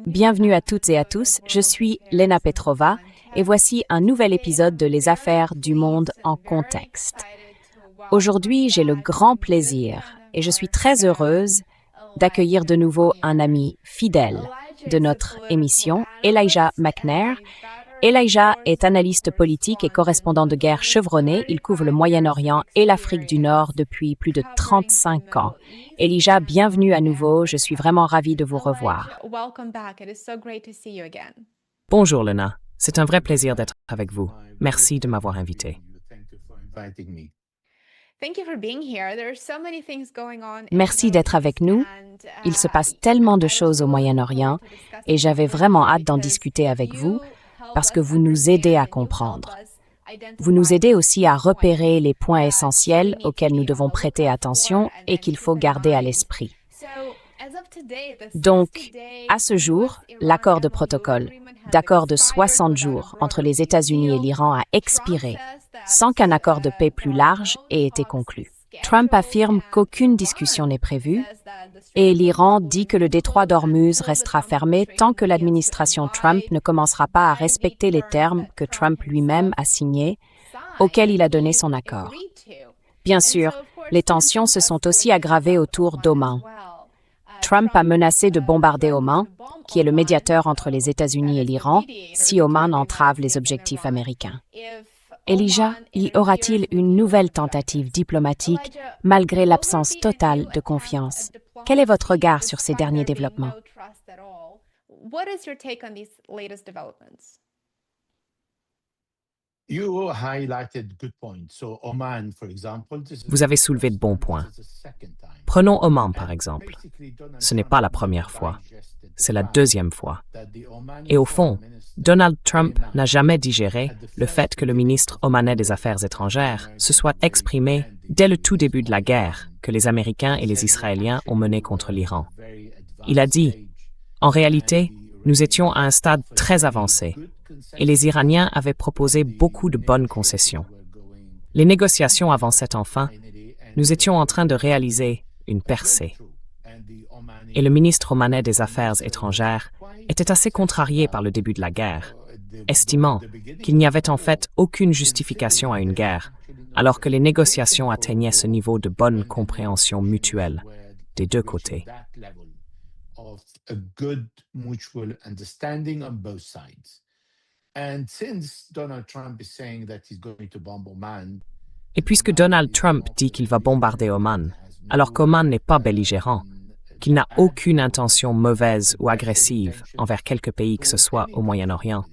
Bienvenue à toutes et à tous, je suis Lena Petrova et voici un nouvel épisode de Les Affaires du Monde en contexte. Aujourd'hui, j'ai le grand plaisir et je suis très heureuse d'accueillir de nouveau un ami fidèle de notre émission, Elijah McNair. Elijah est analyste politique et correspondant de guerre chevronné. Il couvre le Moyen-Orient et l'Afrique du Nord depuis plus de 35 ans. Elijah, bienvenue à nouveau. Je suis vraiment ravie de vous revoir. Bonjour Lena, c'est un vrai plaisir d'être avec vous. Merci de m'avoir invité. Merci d'être avec nous. Il se passe tellement de choses au Moyen-Orient et j'avais vraiment hâte d'en discuter avec vous parce que vous nous aidez à comprendre. Vous nous aidez aussi à repérer les points essentiels auxquels nous devons prêter attention et qu'il faut garder à l'esprit. Donc, à ce jour, l'accord de protocole, d'accord de 60 jours entre les États-Unis et l'Iran a expiré, sans qu'un accord de paix plus large ait été conclu. Trump affirme qu'aucune discussion n'est prévue et l'Iran dit que le détroit d'Ormuz restera fermé tant que l'administration Trump ne commencera pas à respecter les termes que Trump lui-même a signés, auxquels il a donné son accord. Bien sûr, les tensions se sont aussi aggravées autour d'Oman. Trump a menacé de bombarder Oman, qui est le médiateur entre les États-Unis et l'Iran, si Oman entrave les objectifs américains. Elijah, y aura-t-il une nouvelle tentative diplomatique malgré l'absence totale de confiance? Quel est votre regard sur ces derniers développements? Vous avez soulevé de bons points. Prenons Oman par exemple. Ce n'est pas la première fois, c'est la deuxième fois. Et au fond, Donald Trump n'a jamais digéré le fait que le ministre omanais des Affaires étrangères se soit exprimé dès le tout début de la guerre que les Américains et les Israéliens ont menée contre l'Iran. Il a dit « En réalité, nous étions à un stade très avancé et les Iraniens avaient proposé beaucoup de bonnes concessions. Les négociations avançaient enfin, nous étions en train de réaliser une percée. » Et le ministre omanais des Affaires étrangères était assez contrarié par le début de la guerre, estimant qu'il n'y avait en fait aucune justification à une guerre, alors que les négociations atteignaient ce niveau de bonne compréhension mutuelle des deux côtés. Et puisque Donald Trump dit qu'il va bombarder Oman, alors qu'Oman n'est pas belligérant, qu'il n'a aucune intention mauvaise ou agressive envers quelque pays que ce soit au Moyen-Orient,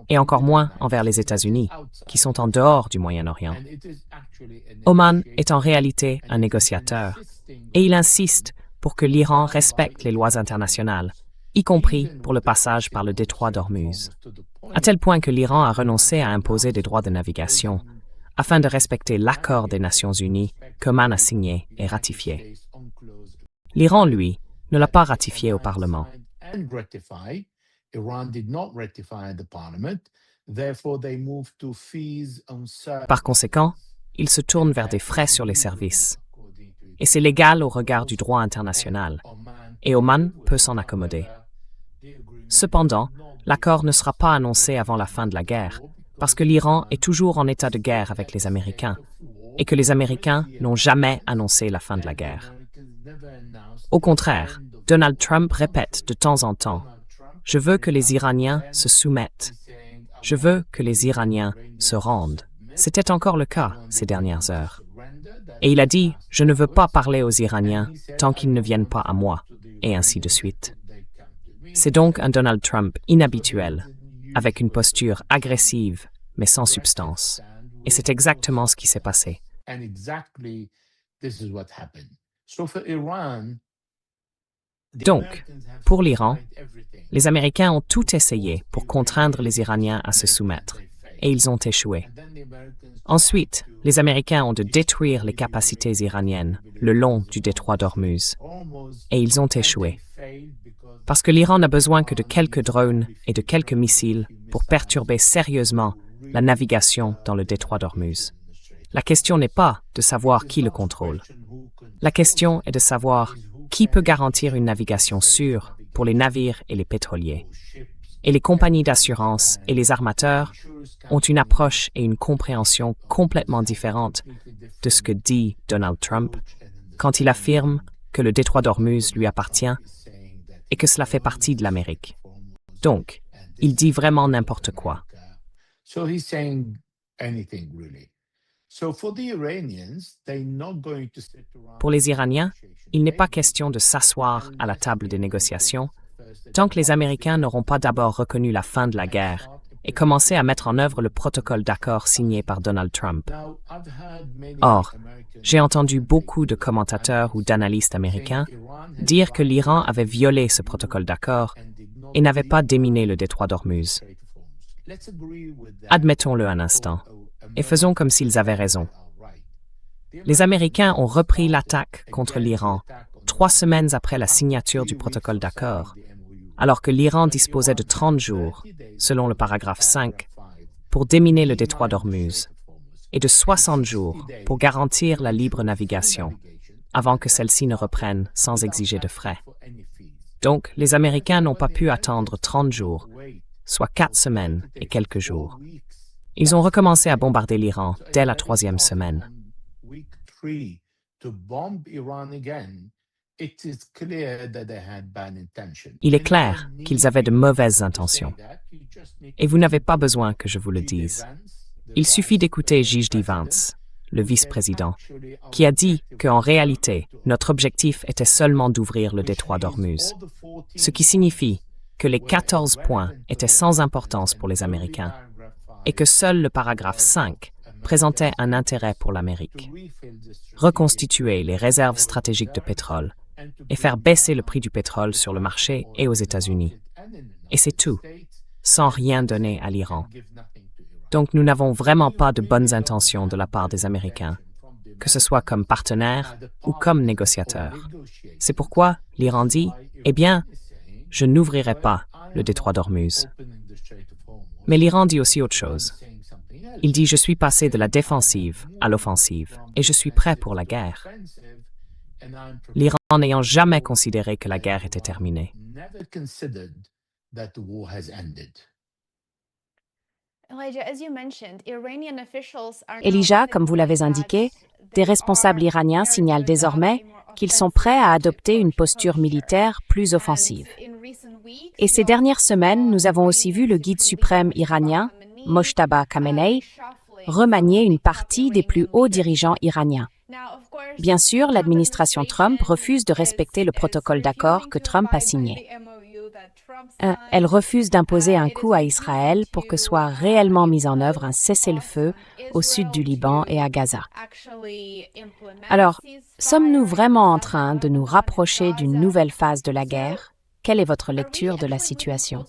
et encore moins envers les États-Unis, qui sont en dehors du Moyen-Orient. Oman est en réalité un négociateur, et il insiste pour que l'Iran respecte les lois internationales, y compris pour le passage par le détroit d'Ormuz, à tel point que l'Iran a renoncé à imposer des droits de navigation, afin de respecter l'accord des Nations Unies qu'Oman a signé et ratifié. L'Iran, lui, ne l'a pas ratifié au Parlement. Par conséquent, il se tourne vers des frais sur les services. Et c'est légal au regard du droit international, et Oman peut s'en accommoder. Cependant, l'accord ne sera pas annoncé avant la fin de la guerre, parce que l'Iran est toujours en état de guerre avec les Américains, et que les Américains n'ont jamais annoncé la fin de la guerre. Au contraire, Donald Trump répète de temps en temps « Je veux que les Iraniens se soumettent. Je veux que les Iraniens se rendent. » C'était encore le cas ces dernières heures. Et il a dit « Je ne veux pas parler aux Iraniens tant qu'ils ne viennent pas à moi. » Et ainsi de suite. C'est donc un Donald Trump inhabituel, avec une posture agressive, mais sans substance. Et c'est exactement ce qui s'est passé. Donc, pour l'Iran, les Américains ont tout essayé pour contraindre les Iraniens à se soumettre, et ils ont échoué. Ensuite, les Américains ont de détruire les capacités iraniennes le long du détroit d'Ormuz, et ils ont échoué. Parce que l'Iran n'a besoin que de quelques drones et de quelques missiles pour perturber sérieusement la navigation dans le détroit d'Ormuz. La question n'est pas de savoir qui le contrôle. La question est de savoir qui peut garantir une navigation sûre pour les navires et les pétroliers? Et les compagnies d'assurance et les armateurs ont une approche et une compréhension complètement différentes de ce que dit Donald Trump quand il affirme que le détroit d'Ormuz lui appartient et que cela fait partie de l'Amérique. Donc, il dit vraiment n'importe quoi. Pour les Iraniens, il n'est pas question de s'asseoir à la table des négociations tant que les Américains n'auront pas d'abord reconnu la fin de la guerre et commencé à mettre en œuvre le protocole d'accord signé par Donald Trump. Or, j'ai entendu beaucoup de commentateurs ou d'analystes américains dire que l'Iran avait violé ce protocole d'accord et n'avait pas déminé le détroit d'Ormuz. Admettons-le un instant et faisons comme s'ils avaient raison. Les Américains ont repris l'attaque contre l'Iran 3 semaines après la signature du protocole d'accord, alors que l'Iran disposait de 30 jours, selon le paragraphe 5, pour déminer le détroit d'Ormuz, et de 60 jours pour garantir la libre navigation, avant que celle-ci ne reprenne sans exiger de frais. Donc, les Américains n'ont pas pu attendre 30 jours, soit 4 semaines et quelques jours. Ils ont recommencé à bombarder l'Iran dès la 3e semaine. Il est clair qu'ils avaient de mauvaises intentions. Et vous n'avez pas besoin que je vous le dise. Il suffit d'écouter J.D. Vance, le vice-président, qui a dit qu'en réalité, notre objectif était seulement d'ouvrir le détroit d'Ormuz, ce qui signifie que les 14 points étaient sans importance pour les Américains et que seul le paragraphe 5 présentait un intérêt pour l'Amérique. Reconstituer les réserves stratégiques de pétrole et faire baisser le prix du pétrole sur le marché et aux États-Unis. Et c'est tout, sans rien donner à l'Iran. Donc nous n'avons vraiment pas de bonnes intentions de la part des Américains, que ce soit comme partenaires ou comme négociateurs. C'est pourquoi l'Iran dit, eh bien, je n'ouvrirai pas le détroit d'Ormuz. Mais l'Iran dit aussi autre chose. Il dit, je suis passé de la défensive à l'offensive et je suis prêt pour la guerre. L'Iran n'ayant jamais considéré que la guerre était terminée. Elijah, comme vous l'avez indiqué, des responsables iraniens signalent désormais qu'ils sont prêts à adopter une posture militaire plus offensive. Et ces dernières semaines, nous avons aussi vu le guide suprême iranien, Mojtaba Khamenei, remanier une partie des plus hauts dirigeants iraniens. Bien sûr, l'administration Trump refuse de respecter le protocole d'accord que Trump a signé. Elle refuse d'imposer un coup à Israël pour que soit réellement mis en œuvre un cessez-le-feu au sud du Liban et à Gaza. Alors, sommes-nous vraiment en train de nous rapprocher d'une nouvelle phase de la guerre? Quelle est votre lecture de la situation?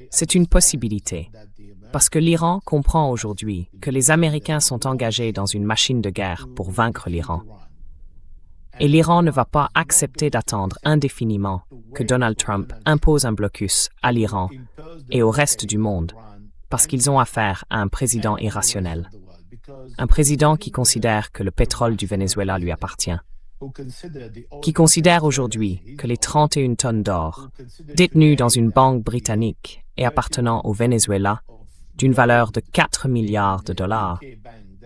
C'est une possibilité, parce que l'Iran comprend aujourd'hui que les Américains sont engagés dans une machine de guerre pour vaincre l'Iran. Et l'Iran ne va pas accepter d'attendre indéfiniment que Donald Trump impose un blocus à l'Iran et au reste du monde, parce qu'ils ont affaire à un président irrationnel. Un président qui considère que le pétrole du Venezuela lui appartient, qui considère aujourd'hui que les 31 tonnes d'or, détenues dans une banque britannique et appartenant au Venezuela, d'une valeur de 4 milliards de dollars,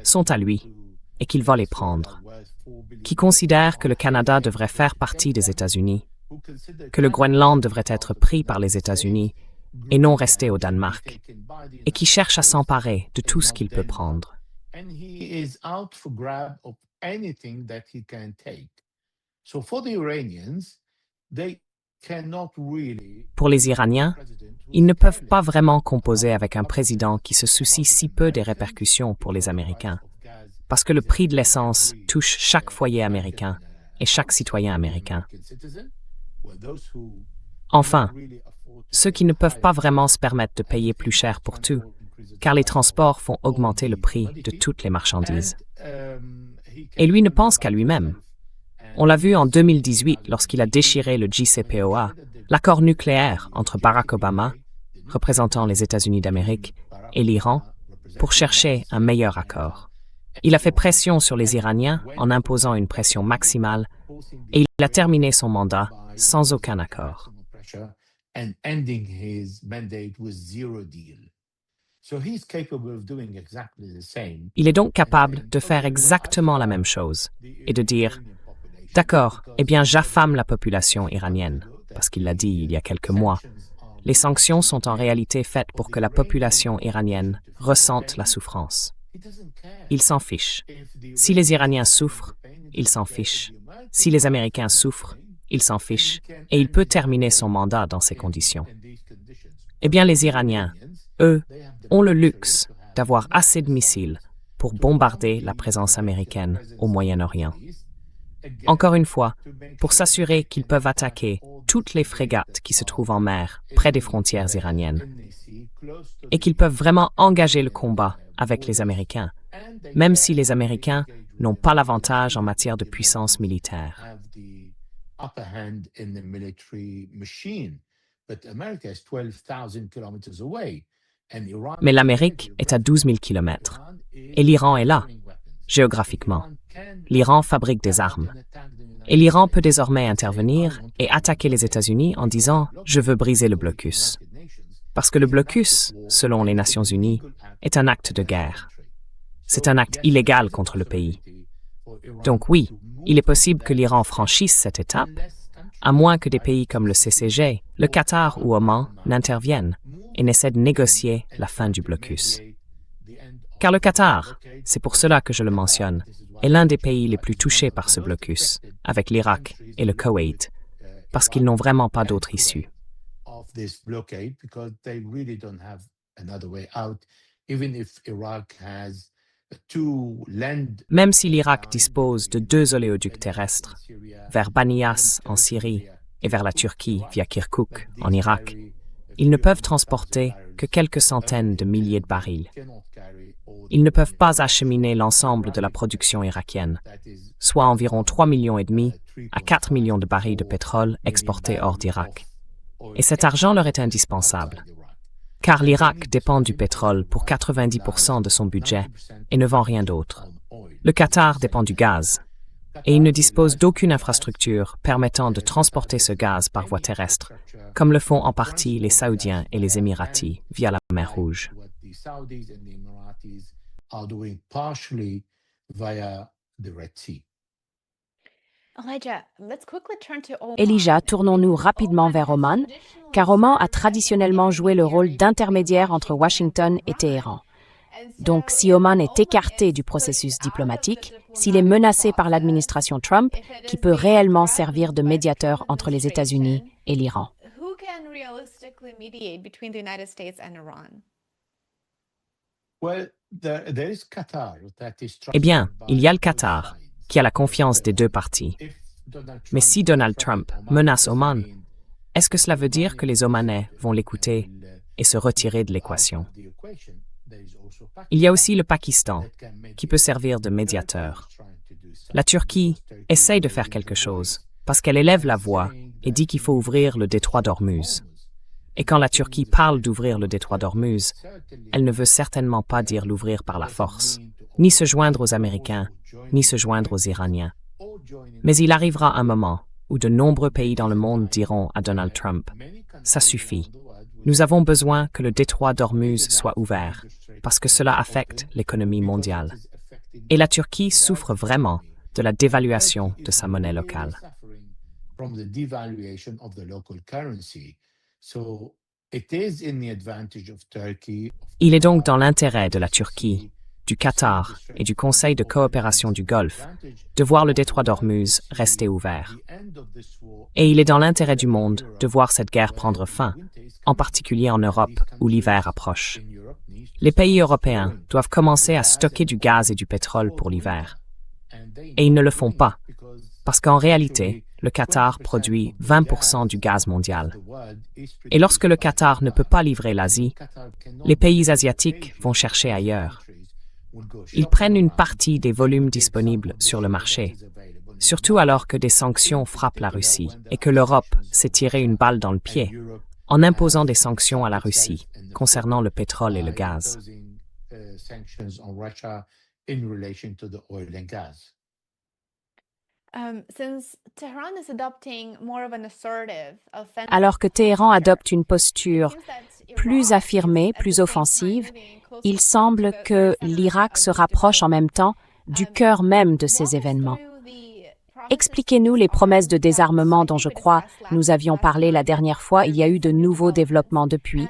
sont à lui et qu'il va les prendre, qui considère que le Canada devrait faire partie des États-Unis, que le Groenland devrait être pris par les États-Unis et non rester au Danemark, et qui cherche à s'emparer de tout ce qu'il peut prendre. Pour les Iraniens, ils ne peuvent pas vraiment composer avec un président qui se soucie si peu des répercussions pour les Américains, parce que le prix de l'essence touche chaque foyer américain et chaque citoyen américain. Enfin, ceux qui ne peuvent pas vraiment se permettre de payer plus cher pour tout, car les transports font augmenter le prix de toutes les marchandises. Et lui ne pense qu'à lui-même. On l'a vu en 2018 lorsqu'il a déchiré le JCPOA, l'accord nucléaire entre Barack Obama, représentant les États-Unis d'Amérique, et l'Iran pour chercher un meilleur accord. Il a fait pression sur les Iraniens en imposant une pression maximale et il a terminé son mandat sans aucun accord. Il est donc capable de faire exactement la même chose et de dire « D'accord, eh bien j'affame la population iranienne », parce qu'il l'a dit il y a quelques mois. Les sanctions sont en réalité faites pour que la population iranienne ressente la souffrance. Il s'en fiche. Si les Iraniens souffrent, il s'en fiche. Si les Américains souffrent, il s'en fiche. Et il peut terminer son mandat dans ces conditions. Eh bien, les Iraniens, eux, ont le luxe d'avoir assez de missiles pour bombarder la présence américaine au Moyen-Orient. Encore une fois, pour s'assurer qu'ils peuvent attaquer toutes les frégates qui se trouvent en mer près des frontières iraniennes et qu'ils peuvent vraiment engager le combat avec les Américains, même si les Américains n'ont pas l'avantage en matière de puissance militaire. Mais l'Amérique est à 12 000 kilomètres et l'Iran est là, géographiquement. L'Iran fabrique des armes. Et l'Iran peut désormais intervenir et attaquer les États-Unis en disant « Je veux briser le blocus ». Parce que le blocus, selon les Nations Unies, est un acte de guerre. C'est un acte illégal contre le pays. Donc oui, il est possible que l'Iran franchisse cette étape, à moins que des pays comme le CCG, le Qatar ou Oman n'interviennent et n'essaient de négocier la fin du blocus. Car le Qatar, c'est pour cela que je le mentionne, est l'un des pays les plus touchés par ce blocus, avec l'Irak et le Koweït, parce qu'ils n'ont vraiment pas d'autre issue. Même si l'Irak dispose de 2 oléoducs terrestres, vers Baniyas en Syrie et vers la Turquie via Kirkouk en Irak, ils ne peuvent transporter que quelques centaines de milliers de barils. Ils ne peuvent pas acheminer l'ensemble de la production irakienne, soit environ 3,5 millions à 4 millions de barils de pétrole exportés hors d'Irak. Et cet argent leur est indispensable, car l'Irak dépend du pétrole pour 90% de son budget et ne vend rien d'autre. Le Qatar dépend du gaz, et il ne dispose d'aucune infrastructure permettant de transporter ce gaz par voie terrestre, comme le font en partie les Saoudiens et les Émiratis via la mer Rouge. Elijah, tournons-nous rapidement vers Oman, car Oman a traditionnellement joué le rôle d'intermédiaire entre Washington et Téhéran. Donc, si Oman est écarté du processus diplomatique, s'il est menacé par l'administration Trump, qui peut réellement servir de médiateur entre les États-Unis et l'Iran. Eh bien, il y a le Qatar, qui a la confiance des deux parties. Mais si Donald Trump menace Oman, est-ce que cela veut dire que les Omanais vont l'écouter et se retirer de l'équation? Il y a aussi le Pakistan, qui peut servir de médiateur. La Turquie essaye de faire quelque chose, parce qu'elle élève la voix et dit qu'il faut ouvrir le détroit d'Ormuz. Et quand la Turquie parle d'ouvrir le détroit d'Ormuz, elle ne veut certainement pas dire l'ouvrir par la force, ni se joindre aux Américains, ni se joindre aux Iraniens. Mais il arrivera un moment où de nombreux pays dans le monde diront à Donald Trump « Ça suffit. Nous avons besoin que le détroit d'Ormuz soit ouvert, parce que cela affecte l'économie mondiale. » Et la Turquie souffre vraiment de la dévaluation de sa monnaie locale. Il est donc dans l'intérêt de la Turquie, du Qatar et du Conseil de coopération du Golfe de voir le détroit d'Ormuz rester ouvert. Et il est dans l'intérêt du monde de voir cette guerre prendre fin, en particulier en Europe où l'hiver approche. Les pays européens doivent commencer à stocker du gaz et du pétrole pour l'hiver. Et ils ne le font pas, parce qu'en réalité, le Qatar produit 20% du gaz mondial. Et lorsque le Qatar ne peut pas livrer l'Asie, les pays asiatiques vont chercher ailleurs. Ils prennent une partie des volumes disponibles sur le marché, surtout alors que des sanctions frappent la Russie et que l'Europe s'est tiré une balle dans le pied en imposant des sanctions à la Russie concernant le pétrole et le gaz. Alors que Téhéran adopte une posture plus affirmée, plus offensive, il semble que l'Irak se rapproche en même temps du cœur même de ces événements. Expliquez-nous les promesses de désarmement dont je crois nous avions parlé la dernière fois. Il y a eu de nouveaux développements depuis.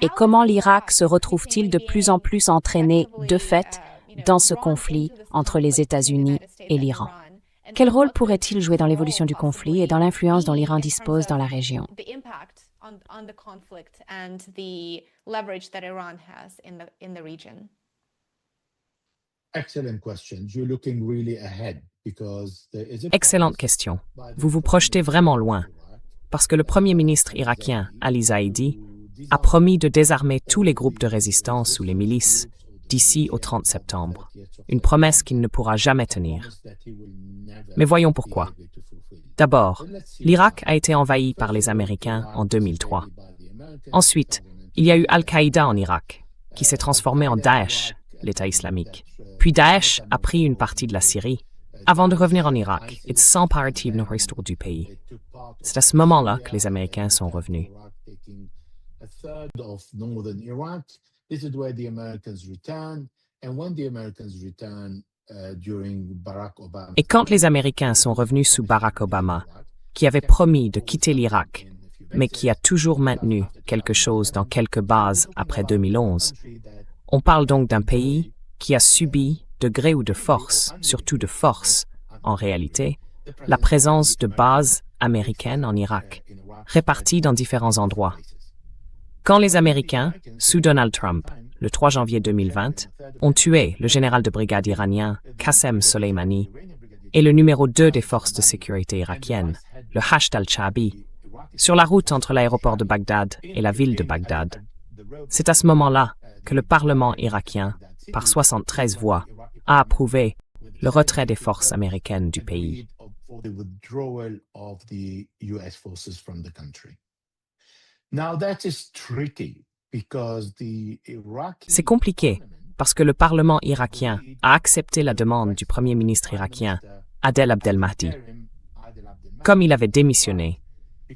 Et comment l'Irak se retrouve-t-il de plus en plus entraîné, de fait, dans ce conflit entre les États-Unis et l'Iran? Quel rôle pourrait-il jouer dans l'évolution du conflit et dans l'influence dont l'Iran dispose dans la région? Excellente question. Vous vous projetez vraiment loin, parce que le Premier ministre irakien, Ali Zaidi, a promis de désarmer tous les groupes de résistance ou les milices d'ici au 30 septembre, une promesse qu'il ne pourra jamais tenir. Mais voyons pourquoi. D'abord, l'Irak a été envahi par les Américains en 2003. Ensuite, il y a eu Al-Qaïda en Irak, qui s'est transformé en Daesh, l'État islamique. Puis Daesh a pris une partie de la Syrie, avant de revenir en Irak et de s'emparer du nord-est du pays. C'est à ce moment-là que les Américains sont revenus. Et quand les Américains sont revenus sous Barack Obama, qui avait promis de quitter l'Irak, mais qui a toujours maintenu quelque chose dans quelques bases après 2011, on parle donc d'un pays qui a subi, de gré ou de force, surtout de force, en réalité, la présence de bases américaines en Irak, réparties dans différents endroits. Quand les Américains, sous Donald Trump, le 3 janvier 2020, ont tué le général de brigade iranien Qassem Soleimani et le numéro 2 des forces de sécurité irakiennes, le Hashd al-Shaabi, sur la route entre l'aéroport de Bagdad et la ville de Bagdad. C'est à ce moment-là que le Parlement irakien, par 73 voix, a approuvé le retrait des forces américaines du pays. C'est compliqué parce que le Parlement irakien a accepté la demande du Premier ministre irakien, Adel Abdelmahdi. Comme il avait démissionné,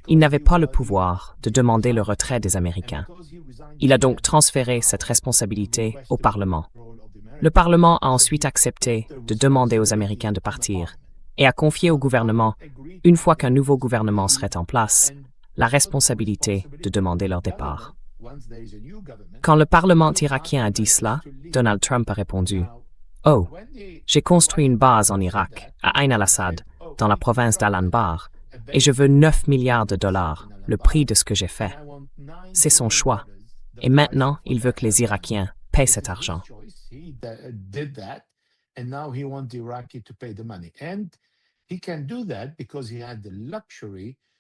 il n'avait pas le pouvoir de demander le retrait des Américains. Il a donc transféré cette responsabilité au Parlement. Le Parlement a ensuite accepté de demander aux Américains de partir et a confié au gouvernement, une fois qu'un nouveau gouvernement serait en place, la responsabilité de demander leur départ. Quand le Parlement irakien a dit cela, Donald Trump a répondu « Oh, j'ai construit une base en Irak, à Ain al-Assad, dans la province d'Al-Anbar, et je veux 9 milliards de dollars, le prix de ce que j'ai fait. » C'est son choix. Et maintenant, il veut que les Irakiens paient cet argent.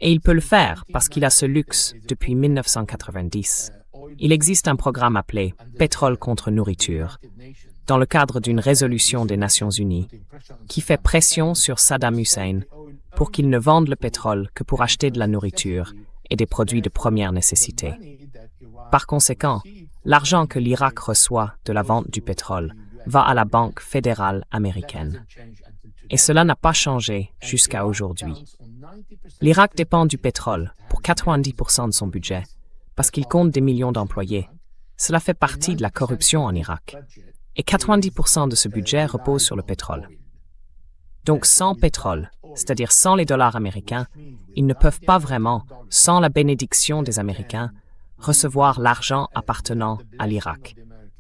Et il peut le faire parce qu'il a ce luxe depuis 1990. Il existe un programme appelé « Pétrole contre nourriture » dans le cadre d'une résolution des Nations Unies qui fait pression sur Saddam Hussein pour qu'il ne vende le pétrole que pour acheter de la nourriture et des produits de première nécessité. Par conséquent, l'argent que l'Irak reçoit de la vente du pétrole va à la Banque fédérale américaine. Et cela n'a pas changé jusqu'à aujourd'hui. L'Irak dépend du pétrole pour 90% de son budget, parce qu'il compte des millions d'employés. Cela fait partie de la corruption en Irak. Et 90% de ce budget repose sur le pétrole. Donc sans pétrole, c'est-à-dire sans les dollars américains, ils ne peuvent pas vraiment, sans la bénédiction des Américains, recevoir l'argent appartenant à l'Irak,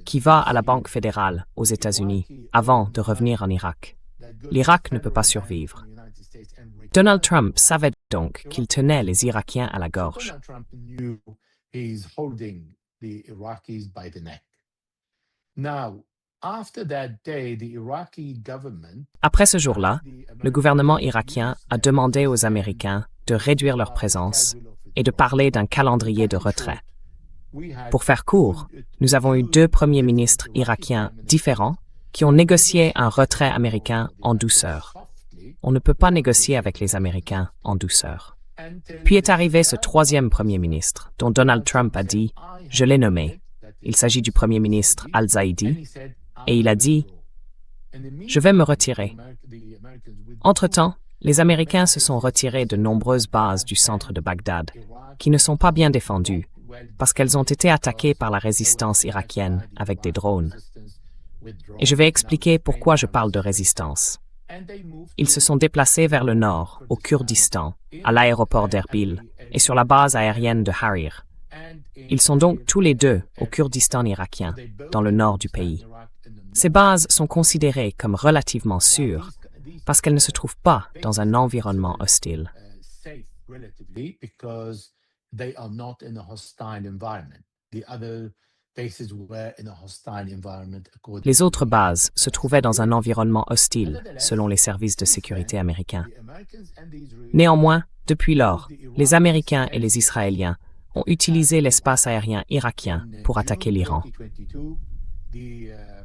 qui va à la Banque fédérale aux États-Unis avant de revenir en Irak. L'Irak ne peut pas survivre. Donald Trump savait donc qu'il tenait les Irakiens à la gorge. Après ce jour-là, le gouvernement irakien a demandé aux Américains de réduire leur présence et de parler d'un calendrier de retrait. Pour faire court, nous avons eu 2 premiers ministres irakiens différents qui ont négocié un retrait américain en douceur. On ne peut pas négocier avec les Américains en douceur. Puis est arrivé ce troisième Premier ministre, dont Donald Trump a dit « Je l'ai nommé ». Il s'agit du Premier ministre Al-Zaidi, et il a dit « Je vais me retirer ». Entre-temps, les Américains se sont retirés de nombreuses bases du centre de Bagdad, qui ne sont pas bien défendues, parce qu'elles ont été attaquées par la résistance irakienne avec des drones. Et je vais expliquer pourquoi je parle de résistance. Ils se sont déplacés vers le nord, au Kurdistan, à l'aéroport d'Erbil et sur la base aérienne de Harir. Ils sont donc tous les deux au Kurdistan irakien, dans le nord du pays. Ces bases sont considérées comme relativement sûres parce qu'elles ne se trouvent pas dans un environnement hostile. Les autres bases se trouvaient dans un environnement hostile, selon les services de sécurité américains. Néanmoins, depuis lors, les Américains et les Israéliens ont utilisé l'espace aérien irakien pour attaquer l'Iran.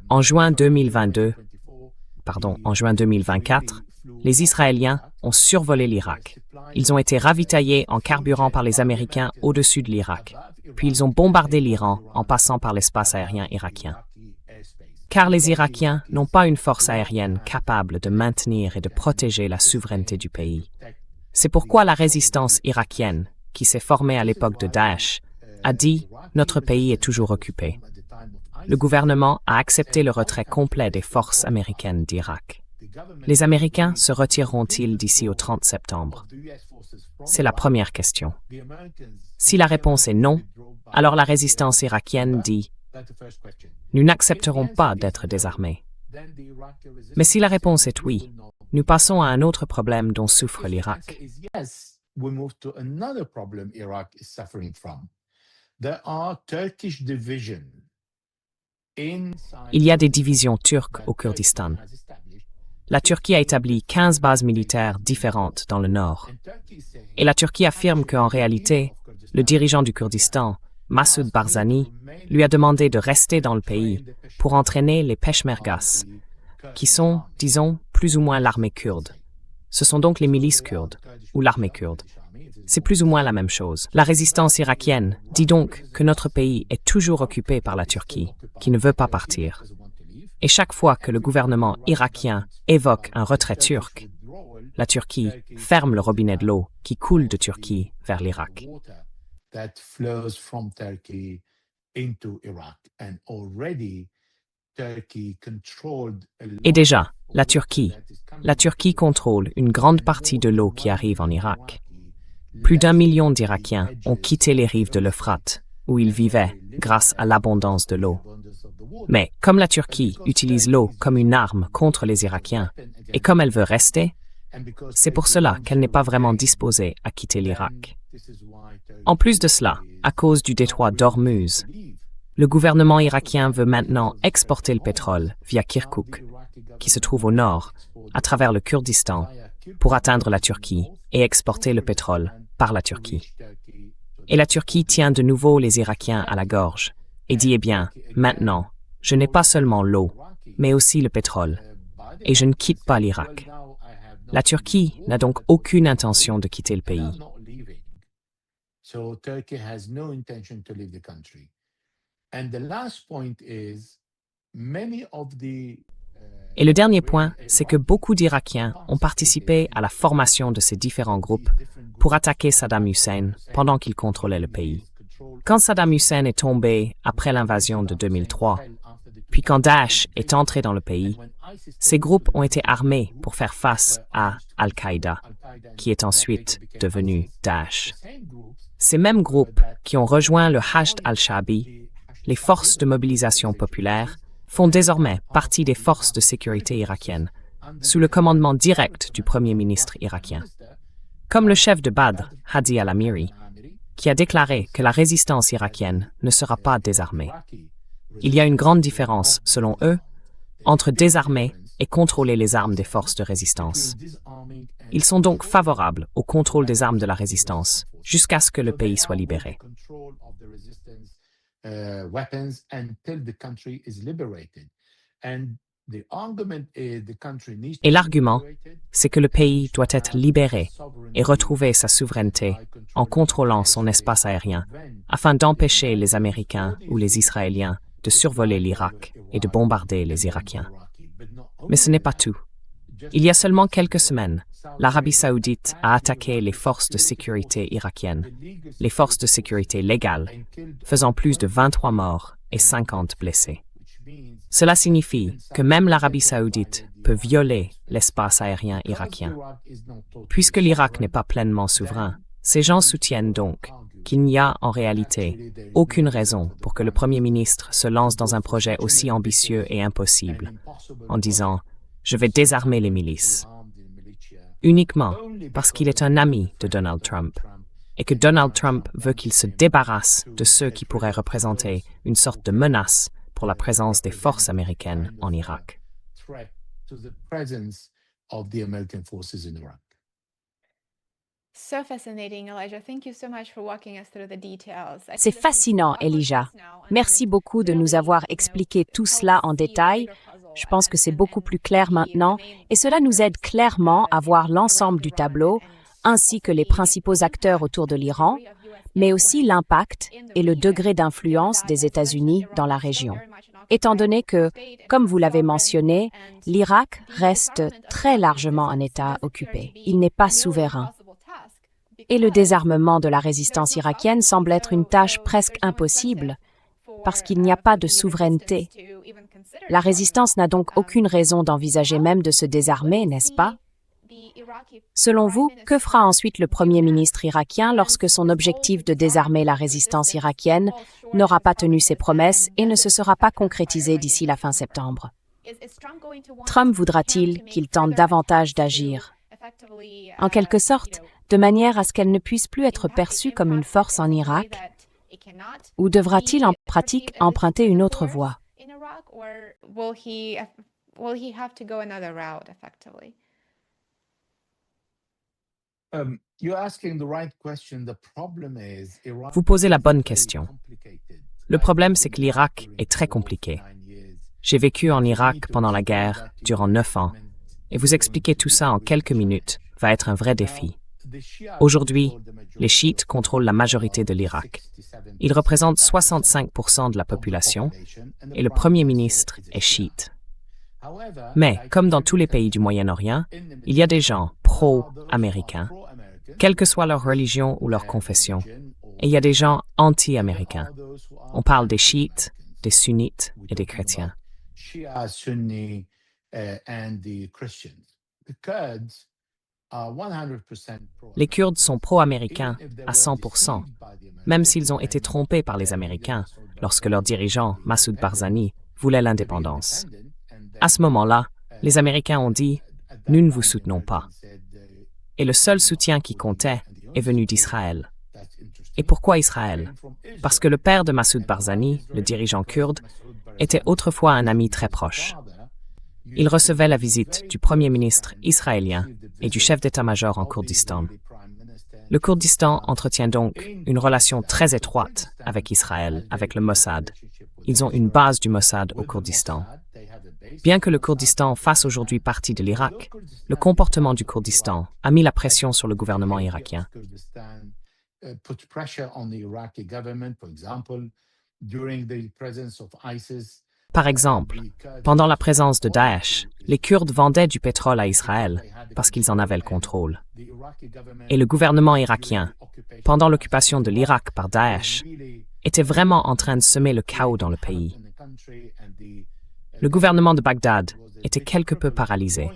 En juin 2024, les Israéliens ont survolé l'Irak. Ils ont été ravitaillés en carburant par les Américains au-dessus de l'Irak, puis ils ont bombardé l'Iran en passant par l'espace aérien irakien. Car les Irakiens n'ont pas une force aérienne capable de maintenir et de protéger la souveraineté du pays. C'est pourquoi la résistance irakienne, qui s'est formée à l'époque de Daesh, a dit « Notre pays est toujours occupé ». Le gouvernement a accepté le retrait complet des forces américaines d'Irak. Les Américains se retireront-ils d'ici au 30 septembre? C'est la première question. Si la réponse est non, alors la résistance irakienne dit « Nous n'accepterons pas d'être désarmés ». Mais si la réponse est oui, nous passons à un autre problème dont souffre l'Irak. Il y a des divisions turques au Kurdistan. La Turquie a établi 15 bases militaires différentes dans le nord. Et la Turquie affirme qu'en réalité, le dirigeant du Kurdistan, Massoud Barzani, lui a demandé de rester dans le pays pour entraîner les Peshmergas, qui sont, disons, plus ou moins l'armée kurde. Ce sont donc les milices kurdes, ou l'armée kurde. C'est plus ou moins la même chose. La résistance irakienne dit donc que notre pays est toujours occupé par la Turquie, qui ne veut pas partir. Et chaque fois que le gouvernement irakien évoque un retrait turc, la Turquie ferme le robinet de l'eau qui coule de Turquie vers l'Irak. Et déjà, la Turquie contrôle une grande partie de l'eau qui arrive en Irak. Plus d'1 million d'Irakiens ont quitté les rives de l'Euphrate, où ils vivaient grâce à l'abondance de l'eau. Mais comme la Turquie utilise l'eau comme une arme contre les Irakiens, et comme elle veut rester, c'est pour cela qu'elle n'est pas vraiment disposée à quitter l'Irak. En plus de cela, à cause du détroit d'Ormuz, le gouvernement irakien veut maintenant exporter le pétrole via Kirkouk, qui se trouve au nord, à travers le Kurdistan, pour atteindre la Turquie et exporter le pétrole par la Turquie. Et la Turquie tient de nouveau les Irakiens à la gorge et dit « Eh bien, maintenant, je n'ai pas seulement l'eau, mais aussi le pétrole, et je ne quitte pas l'Irak. » La Turquie n'a donc aucune intention de quitter le pays. Et le dernier point, c'est que beaucoup d'Irakiens ont participé à la formation de ces différents groupes pour attaquer Saddam Hussein pendant qu'il contrôlait le pays. Quand Saddam Hussein est tombé après l'invasion de 2003, puis quand Daesh est entré dans le pays, ces groupes ont été armés pour faire face à Al-Qaïda, qui est ensuite devenu Daesh. Ces mêmes groupes qui ont rejoint le Hashd al-Sha'bi, les forces de mobilisation populaire, font désormais partie des forces de sécurité irakiennes, sous le commandement direct du Premier ministre irakien. Comme le chef de Badr, Hadi al-Amiri, qui a déclaré que la résistance irakienne ne sera pas désarmée. Il y a une grande différence, selon eux, entre désarmer et contrôler les armes des forces de résistance. Ils sont donc favorables au contrôle des armes de la résistance, jusqu'à ce que le pays soit libéré. Et l'argument, c'est que le pays doit être libéré et retrouver sa souveraineté en contrôlant son espace aérien, afin d'empêcher les Américains ou les Israéliens de survoler l'Irak et de bombarder les Irakiens. Mais ce n'est pas tout. Il y a seulement quelques semaines, l'Arabie saoudite a attaqué les forces de sécurité irakiennes, les forces de sécurité légales, faisant plus de 23 morts et 50 blessés. Cela signifie que même l'Arabie saoudite peut violer l'espace aérien irakien. Puisque l'Irak n'est pas pleinement souverain, ces gens soutiennent donc qu'il n'y a en réalité aucune raison pour que le Premier ministre se lance dans un projet aussi ambitieux et impossible, en disant « Je vais désarmer les milices », uniquement parce qu'il est un ami de Donald Trump, et que Donald Trump veut qu'il se débarrasse de ceux qui pourraient représenter une sorte de menace pour la présence des forces américaines en Irak. C'est fascinant, Elijah. Merci beaucoup de nous avoir expliqué tout cela en détail. Je pense que c'est beaucoup plus clair maintenant et cela nous aide clairement à voir l'ensemble du tableau, ainsi que les principaux acteurs autour de l'Iran, mais aussi l'impact et le degré d'influence des États-Unis dans la région. Étant donné que, comme vous l'avez mentionné, l'Irak reste très largement un État occupé. Il n'est pas souverain. Et le désarmement de la résistance irakienne semble être une tâche presque impossible, parce qu'il n'y a pas de souveraineté. La résistance n'a donc aucune raison d'envisager même de se désarmer, n'est-ce pas? Selon vous, que fera ensuite le Premier ministre irakien lorsque son objectif de désarmer la résistance irakienne n'aura pas tenu ses promesses et ne se sera pas concrétisé d'ici la fin septembre? Trump voudra-t-il qu'il tente davantage d'agir, en quelque sorte, de manière à ce qu'elle ne puisse plus être perçue comme une force en Irak, ou devra-t-il en pratique emprunter une autre voie? Vous posez la bonne question. Le problème, c'est que l'Irak est très compliqué. J'ai vécu en Irak pendant la guerre, durant 9 ans, et vous expliquer tout ça en quelques minutes va être un vrai défi. Aujourd'hui, les chiites contrôlent la majorité de l'Irak. Ils représentent 65% de la population et le Premier ministre est chiite. Mais, comme dans tous les pays du Moyen-Orient, il y a des gens pro-américains, quelle que soit leur religion ou leur confession, et il y a des gens anti-américains. On parle des chiites, des sunnites et des chrétiens. Les Kurdes sont pro-américains à 100%, même s'ils ont été trompés par les Américains lorsque leur dirigeant, Massoud Barzani, voulait l'indépendance. À ce moment-là, les Américains ont dit « Nous ne vous soutenons pas ». Et le seul soutien qui comptait est venu d'Israël. Et pourquoi Israël? Parce que le père de Massoud Barzani, le dirigeant kurde, était autrefois un ami très proche. Il recevait la visite du Premier ministre israélien et du chef d'état-major en Kurdistan. Le Kurdistan entretient donc une relation très étroite avec Israël, avec le Mossad. Ils ont une base du Mossad au Kurdistan. Bien que le Kurdistan fasse aujourd'hui partie de l'Irak, le comportement du Kurdistan a mis la pression sur le gouvernement irakien. Par exemple, pendant la présence de Daesh, les Kurdes vendaient du pétrole à Israël parce qu'ils en avaient le contrôle. Et le gouvernement irakien, pendant l'occupation de l'Irak par Daesh, était vraiment en train de semer le chaos dans le pays. Le gouvernement de Bagdad était quelque peu paralysé,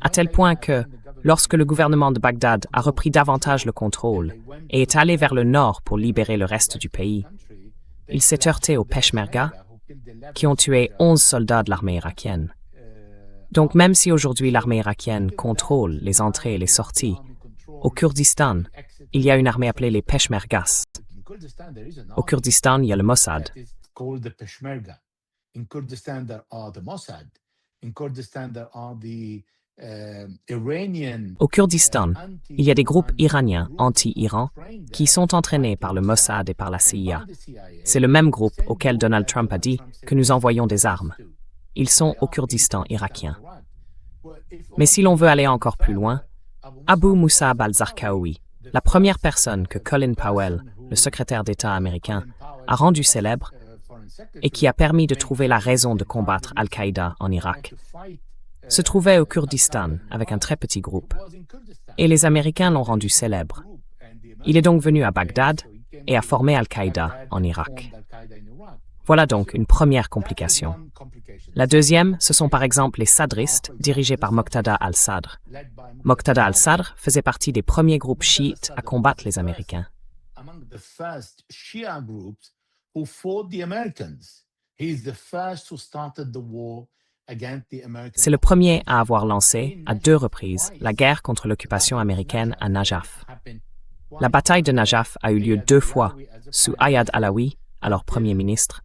à tel point que, lorsque le gouvernement de Bagdad a repris davantage le contrôle et est allé vers le nord pour libérer le reste du pays, il s'est heurté aux Peshmerga, qui ont tué 11 soldats de l'armée irakienne. Donc même si aujourd'hui l'armée irakienne contrôle les entrées et les sorties, au Kurdistan, il y a une armée appelée les Peshmergas. Au Kurdistan, il y a le Mossad. Au Kurdistan, il y a des groupes iraniens anti-Iran qui sont entraînés par le Mossad et par la CIA. C'est le même groupe auquel Donald Trump a dit que nous envoyons des armes. ils sont au Kurdistan irakien. Mais si l'on veut aller encore plus loin, Abu Musab al-Zarqawi, la première personne que Colin Powell, le secrétaire d'État américain, a rendu célèbre et qui a permis de trouver la raison de combattre Al-Qaïda en Irak, se trouvait au Kurdistan avec un très petit groupe. Et les Américains l'ont rendu célèbre. Il est donc venu à Bagdad et a formé Al-Qaïda en Irak. Voilà donc une première complication. La deuxième, ce sont par exemple les sadristes dirigés par Moqtada al-Sadr. Moqtada al-Sadr faisait partie des premiers groupes chiites à combattre les Américains. C'est le premier à avoir lancé, à 2 reprises, la guerre contre l'occupation américaine à Najaf. La bataille de Najaf a eu lieu 2 fois, sous Ayad Alawi, alors Premier ministre,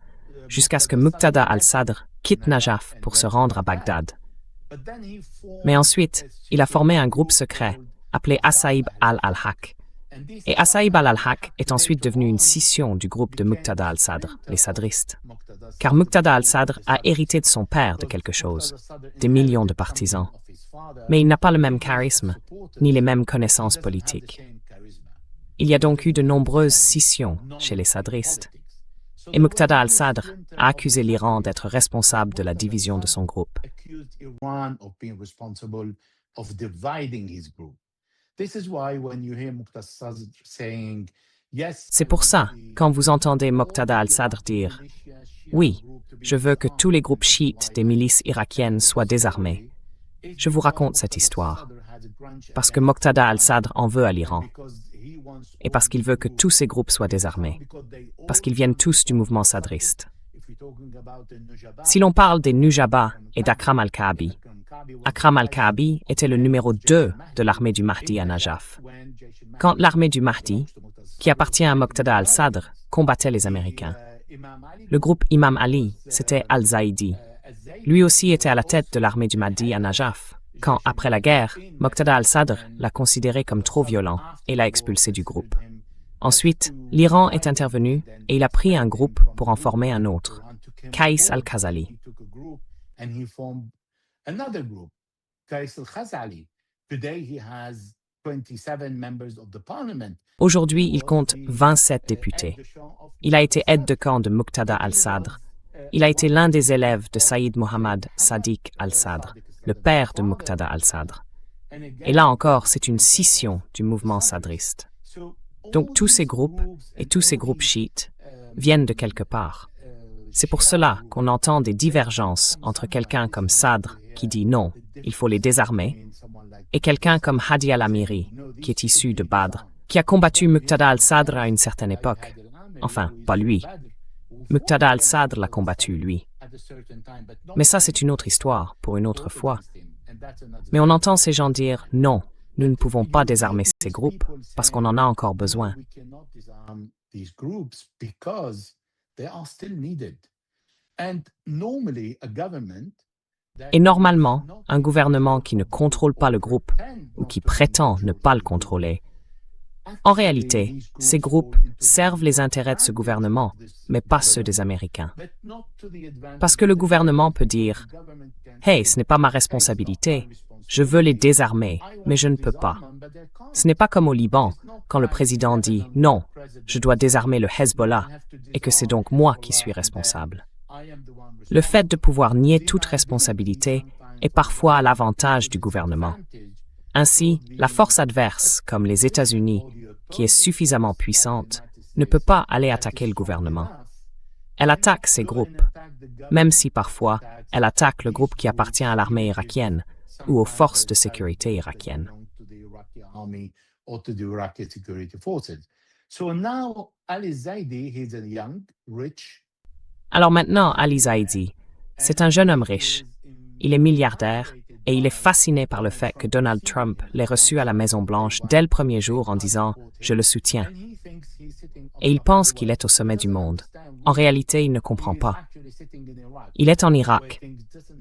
jusqu'à ce que Muqtada al-Sadr quitte Najaf pour se rendre à Bagdad. Mais ensuite, il a formé un groupe secret appelé Asaib al-Haq. Et Asaib al-Haq est ensuite devenu une scission du groupe de Muqtada al-Sadr, les sadristes. Car Muqtada al-Sadr a hérité de son père de quelque chose, des millions de partisans. Mais il n'a pas le même charisme, ni les mêmes connaissances politiques. Il y a donc eu de nombreuses scissions chez les sadristes. Et Muqtada al-Sadr a accusé l'Iran d'être responsable de la division de son groupe. C'est pour ça, quand vous entendez Moqtada al-Sadr dire « Oui, je veux que tous les groupes chiites des milices irakiennes soient désarmés », je vous raconte cette histoire. Parce que Moqtada al-Sadr en veut à l'Iran. Et parce qu'il veut que tous ces groupes soient désarmés. Parce qu'ils viennent tous du mouvement sadriste. Si l'on parle des Nujaba et d'Akram al-Ka'bi, Akram al-Ka'bi était le numéro 2 de l'armée du Mahdi à Najaf. Quand l'armée du Mahdi, qui appartient à Moqtada al-Sadr, combattait les Américains. Le groupe Imam Ali, c'était al-Zaidi. Lui aussi était à la tête de l'armée du Mahdi à Najaf, quand, après la guerre, Moqtada al-Sadr l'a considéré comme trop violent et l'a expulsé du groupe. Ensuite, l'Iran est intervenu et il a pris un groupe pour en former un autre, Qais al-Khazali. Aujourd'hui, il compte 27 députés. Il a été aide de camp de Muqtada al-Sadr. Il a été l'un des élèves de Saïd Mohammad Sadiq al-Sadr, le père de Muqtada al-Sadr. Et là encore, c'est une scission du mouvement sadriste. Donc tous ces groupes, et tous ces groupes chiites, viennent de quelque part. C'est pour cela qu'on entend des divergences entre quelqu'un comme Sadr, qui dit non, il faut les désarmer, et quelqu'un comme Hadi al-Amiri, qui est issu de Badr, qui a combattu Muqtada al-Sadr à une certaine époque. Enfin, pas lui. Muqtada al-Sadr l'a combattu, lui. Mais ça, c'est une autre histoire, pour une autre fois. Mais on entend ces gens dire « Non, nous ne pouvons pas désarmer ces groupes parce qu'on en a encore besoin. » Et normalement, un gouvernement qui ne contrôle pas le groupe ou qui prétend ne pas le contrôler, en réalité, ces groupes servent les intérêts de ce gouvernement, mais pas ceux des Américains. Parce que le gouvernement peut dire « Hey, ce n'est pas ma responsabilité, je veux les désarmer, mais je ne peux pas. » Ce n'est pas comme au Liban, quand le président dit « Non, je dois désarmer le Hezbollah, et que c'est donc moi qui suis responsable. » Le fait de pouvoir nier toute responsabilité est parfois à l'avantage du gouvernement. Ainsi, la force adverse, comme les États-Unis, qui est suffisamment puissante, ne peut pas aller attaquer le gouvernement. Elle attaque ces groupes, même si parfois elle attaque le groupe qui appartient à l'armée irakienne ou aux forces de sécurité irakiennes. Alors maintenant, Ali Zaidi, c'est un jeune homme riche. Il est milliardaire et il est fasciné par le fait que Donald Trump l'ait reçu à la Maison-Blanche dès le premier jour en disant « Je le soutiens ». Et il pense qu'il est au sommet du monde. En réalité, il ne comprend pas. Il est en Irak,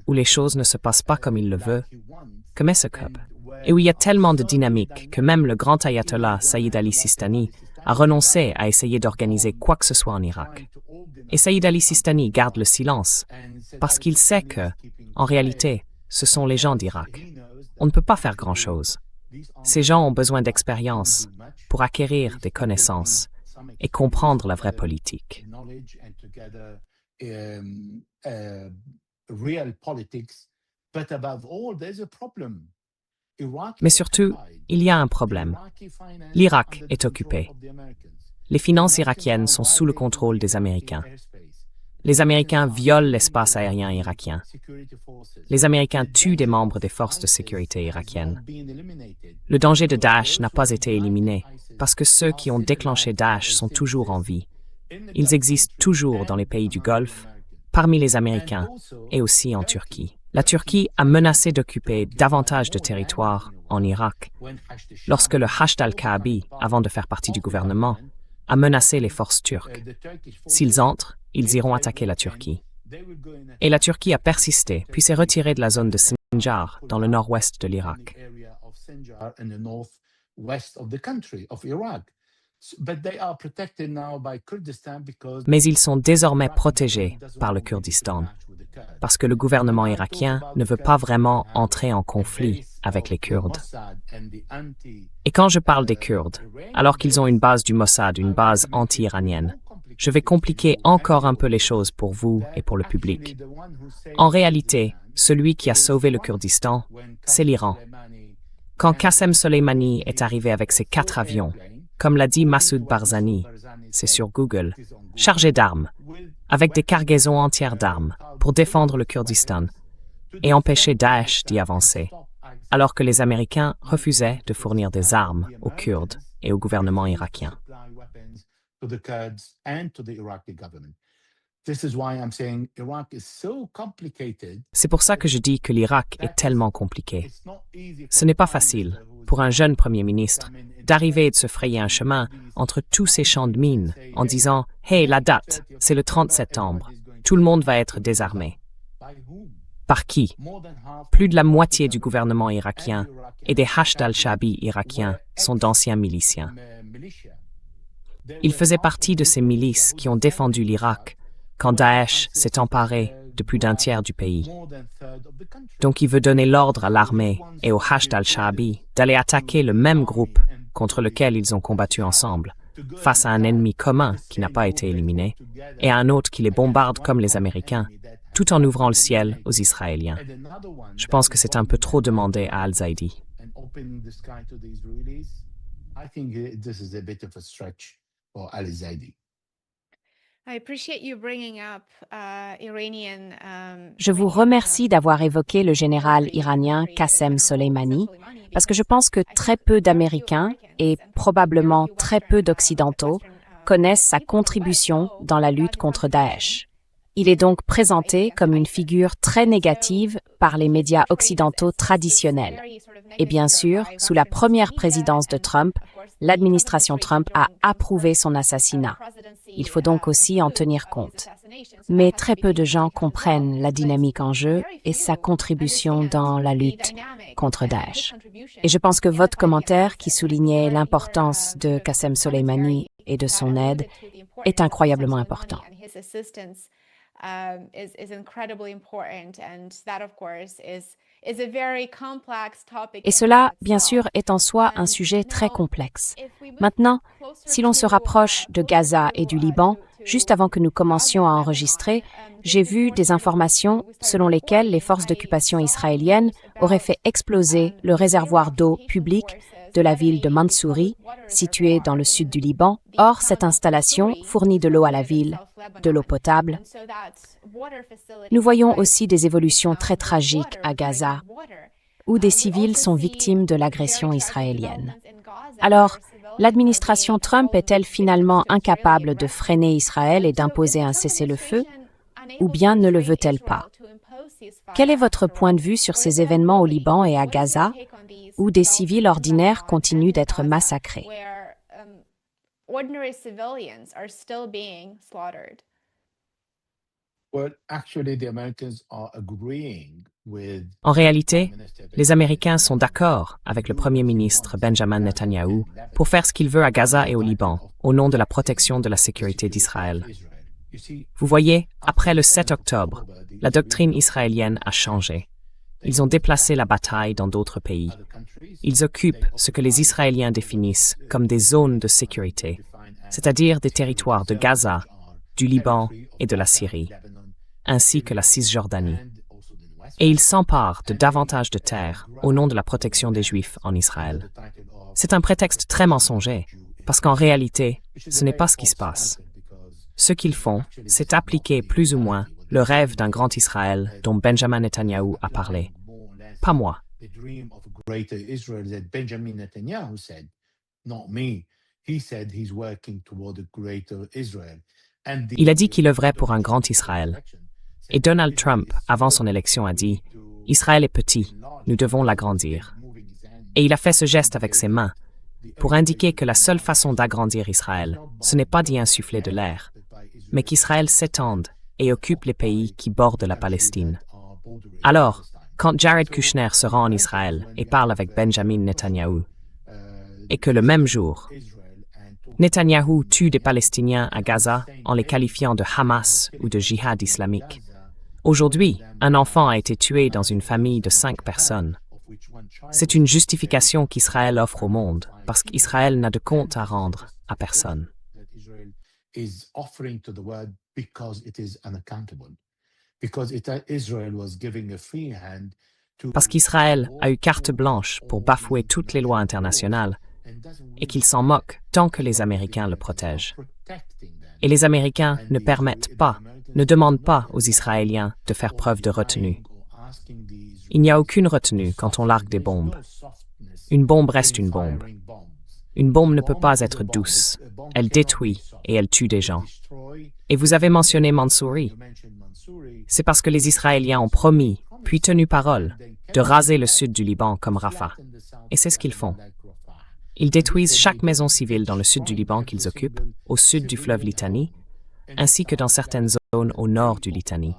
où les choses ne se passent pas comme il le veut, comme Essekub, et où il y a tellement de dynamique que même le grand ayatollah Saïd Ali Sistani a renoncé à essayer d'organiser quoi que ce soit en Irak. Et Saïd Ali Sistani garde le silence parce qu'il sait que, en réalité, ce sont les gens d'Irak. On ne peut pas faire grand-chose. Ces gens ont besoin d'expérience pour acquérir des connaissances et comprendre la vraie politique. Mais surtout, il y a un problème. L'Irak est occupé. Les finances irakiennes sont sous le contrôle des Américains. Les Américains violent l'espace aérien irakien. Les Américains tuent des membres des forces de sécurité irakiennes. Le danger de Daesh n'a pas été éliminé parce que ceux qui ont déclenché Daesh sont toujours en vie. Ils existent toujours dans les pays du Golfe, parmi les Américains et aussi en Turquie. La Turquie a menacé d'occuper davantage de territoires en Irak lorsque le Hashd al-Kaabi, avant de faire partie du gouvernement, a menacé les forces turques. S'ils entrent, ils iront attaquer la Turquie. Et la Turquie a persisté, puis s'est retirée de la zone de Sinjar, dans le nord-ouest de l'Irak. Mais ils sont désormais protégés par le Kurdistan, parce que le gouvernement irakien ne veut pas vraiment entrer en conflit avec les Kurdes. Et quand je parle des Kurdes, alors qu'ils ont une base du Mossad, une base anti-iranienne, je vais compliquer encore un peu les choses pour vous et pour le public. En réalité, celui qui a sauvé le Kurdistan, c'est l'Iran. Quand Qassem Soleimani est arrivé avec ses 4 avions, comme l'a dit Massoud Barzani, c'est sur Google, chargés d'armes, avec des cargaisons entières d'armes, pour défendre le Kurdistan et empêcher Daesh d'y avancer, alors que les Américains refusaient de fournir des armes aux Kurdes et au gouvernement irakien. C'est pour ça que je dis que l'Irak est tellement compliqué. Ce n'est pas facile, pour un jeune Premier ministre, d'arriver et de se frayer un chemin entre tous ces champs de mines en disant « Hey, la date, c'est le 30 septembre, tout le monde va être désarmé. » Par qui? Plus de la moitié du gouvernement irakien et des Hashd al-Shaabi irakiens sont d'anciens miliciens. Ils faisaient partie de ces milices qui ont défendu l'Irak quand Daesh s'est emparé de plus d'un tiers du pays. Donc il veut donner l'ordre à l'armée et au Hashd al-Shaabi d'aller attaquer le même groupe contre lequel ils ont combattu ensemble, face à un ennemi commun qui n'a pas été éliminé, et à un autre qui les bombarde comme les Américains, tout en ouvrant le ciel aux Israéliens. Je pense que c'est un peu trop demandé à Al-Zaidi. Je vous remercie d'avoir évoqué le général iranien Qassem Soleimani, parce que je pense que très peu d'Américains et probablement très peu d'Occidentaux connaissent sa contribution dans la lutte contre Daesh. Il est donc présenté comme une figure très négative par les médias occidentaux traditionnels. Et bien sûr, sous la première présidence de Trump, l'administration Trump a approuvé son assassinat. Il faut donc aussi en tenir compte. Mais très peu de gens comprennent la dynamique en jeu et sa contribution dans la lutte contre Daesh. Et je pense que votre commentaire qui soulignait l'importance de Qassem Soleimani et de son aide est incroyablement important. Et cela, bien sûr, est en soi un sujet très complexe. Maintenant, si l'on se rapproche de Gaza et du Liban, juste avant que nous commencions à enregistrer, j'ai vu des informations selon lesquelles les forces d'occupation israéliennes auraient fait exploser le réservoir d'eau public de la ville de Mansouri, située dans le sud du Liban. Or, cette installation fournit de l'eau à la ville, de l'eau potable. Nous voyons aussi des évolutions très tragiques à Gaza, où des civils sont victimes de l'agression israélienne. Alors, l'administration Trump est-elle finalement incapable de freiner Israël et d'imposer un cessez-le-feu, ou bien ne le veut-elle pas? Quel est votre point de vue sur ces événements au Liban et à Gaza, où des civils ordinaires continuent d'être massacrés? En réalité, les Américains sont d'accord avec le Premier ministre Benjamin Netanyahou pour faire ce qu'il veut à Gaza et au Liban, au nom de la protection de la sécurité d'Israël. Vous voyez, après le 7 octobre, la doctrine israélienne a changé. Ils ont déplacé la bataille dans d'autres pays. Ils occupent ce que les Israéliens définissent comme des zones de sécurité, c'est-à-dire des territoires de Gaza, du Liban et de la Syrie, ainsi que la Cisjordanie. Et ils s'emparent de davantage de terres au nom de la protection des Juifs en Israël. C'est un prétexte très mensonger, parce qu'en réalité, ce n'est pas ce qui se passe. Ce qu'ils font, c'est appliquer plus ou moins le rêve d'un grand Israël dont Benjamin Netanyahou a parlé. Pas moi. Il a dit qu'il œuvrait pour un grand Israël. Et Donald Trump, avant son élection, a dit « Israël est petit, nous devons l'agrandir ». Et il a fait ce geste avec ses mains pour indiquer que la seule façon d'agrandir Israël, ce n'est pas d'y insuffler de l'air, mais qu'Israël s'étende et occupe les pays qui bordent la Palestine. Alors, quand Jared Kushner se rend en Israël et parle avec Benjamin Netanyahou, et que le même jour, Netanyahou tue des Palestiniens à Gaza en les qualifiant de Hamas ou de djihad islamique. Aujourd'hui, un enfant a été tué dans une famille de 5 personnes. C'est une justification qu'Israël offre au monde, parce qu'Israël n'a de compte à rendre à personne. Parce qu'Israël a eu carte blanche pour bafouer toutes les lois internationales et qu'il s'en moque tant que les Américains le protègent. Et les Américains ne permettent pas, ne demandent pas aux Israéliens de faire preuve de retenue. Il n'y a aucune retenue quand on largue des bombes. Une bombe reste une bombe. Une bombe ne peut pas être douce. Elle détruit et elle tue des gens. Et vous avez mentionné Mansouri. C'est parce que les Israéliens ont promis, puis tenu parole, de raser le sud du Liban comme Rafah. Et c'est ce qu'ils font. Ils détruisent chaque maison civile dans le sud du Liban qu'ils occupent, au sud du fleuve Litani, ainsi que dans certaines zones au nord du Litani.